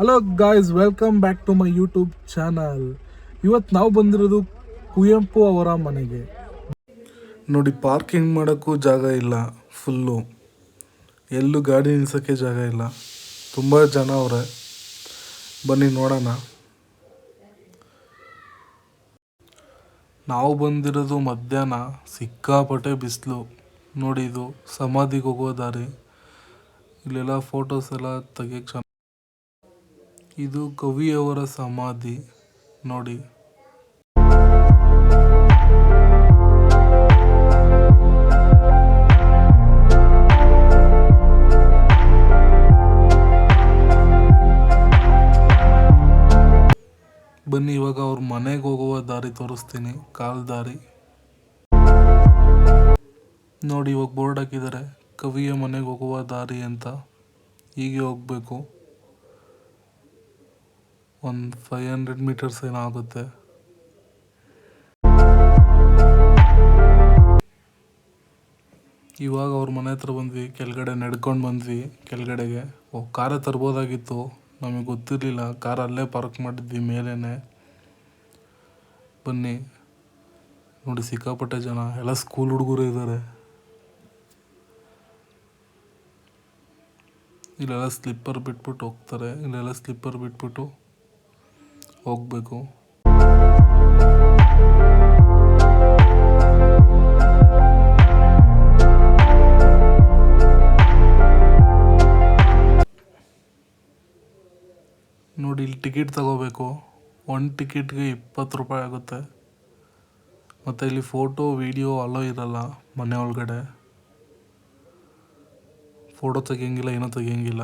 Hello guys, welcome back to my YouTube channel. ಇವತ್ತು ನಾವು ಬಂದಿರೋದು ಕುವೆಂಪು ಅವರ ಮನೆಗೆ. ನೋಡಿ, ಪಾರ್ಕಿಂಗ್ ಮಾಡೋಕ್ಕೂ ಜಾಗ ಇಲ್ಲ, ಫುಲ್ಲು ಎಲ್ಲೂ ಗಾಡಿ ನಿಲ್ಸೋಕ್ಕೆ ಜಾಗ ಇಲ್ಲ. ತುಂಬ ಜನ ಅವರೇ, ಬನ್ನಿ ನೋಡೋಣ. ನಾವು ಬಂದಿರೋದು ಮಧ್ಯಾಹ್ನ, ಸಿಕ್ಕಾಪಟ್ಟೆ ಬಿಸಿಲು. ನೋಡಿ, ಇದು ಸಮಾಧಿಗೆ ಹೋಗೋ ದಾರಿ. ಇಲ್ಲೆಲ್ಲ ಫೋಟೋಸ್ ಎಲ್ಲ ತೆಗಿಯಕ್ಕೆ ಚೆನ್ನಾಗಿ. ಇದು ಕವಿಯವರ ಸಮಾಧಿ ನೋಡಿ. ಬನ್ನಿ, ಇವಾಗ ಅವ್ರ ಮನೆಗೆ ಹೋಗುವ ದಾರಿ ತೋರಿಸ್ತೀನಿ, ಕಾಲ್ ದಾರಿ ನೋಡಿ. ಇವಾಗ ಬೋರ್ಡ್ ಹಾಕಿದ್ದಾರೆ, ಕವಿಯ ಮನೆಗೆ ಹೋಗುವ ದಾರಿ ಅಂತ. ಹೀಗೆ ಹೋಗ್ಬೇಕು, ಒಂದು 500 ಮೀಟರ್ಸ್ ಏನೋ ಆಗುತ್ತೆ. ಇವಾಗ ಅವ್ರ ಮನೆ ಹತ್ರ ಬಂದ್ವಿ, ಕೆಳಗಡೆ ನಡ್ಕೊಂಡು ಬಂದ್ವಿ ಕೆಳಗಡೆಗೆ. ಕಾರೇ ತರ್ಬೋದಾಗಿತ್ತು, ನಮಗೆ ಗೊತ್ತಿರಲಿಲ್ಲ. ಕಾರ್ ಅಲ್ಲೇ ಪಾರ್ಕ್ ಮಾಡಿದ್ವಿ ಮೇಲೇನೆ. ಬನ್ನಿ ನೋಡಿ, ಸಿಕ್ಕಾಪಟ್ಟೆ ಜನ, ಎಲ್ಲ ಸ್ಕೂಲ್ ಹುಡುಗರು ಇದ್ದಾರೆ. ಇಲ್ಲೆಲ್ಲ ಸ್ಲಿಪ್ಪರ್ ಬಿಟ್ಬಿಟ್ಟು ಹೋಗ್ತಾರೆ, ಇಲ್ಲೆಲ್ಲ ಸ್ಲಿಪ್ಪರ್ ಬಿಟ್ಬಿಟ್ಟು ಹೋಗ್ಬೇಕು. ನೋಡಿ, ಇಲ್ಲಿ ಟಿಕೆಟ್ ತಗೋಬೇಕು. ಒಂದು ಟಿಕೆಟ್ಗೆ 20 ರೂಪಾಯಿ ಆಗುತ್ತೆ. ಮತ್ತು ಇಲ್ಲಿ ಫೋಟೋ ವಿಡಿಯೋ ಅಲೋ ಇರಲ್ಲ ಮನೆ ಒಳಗಡೆ. ಫೋಟೋ ತೆಗಿಯಂಗಿಲ್ಲ, ಏನೂ ತೆಗಿಯಂಗಿಲ್ಲ.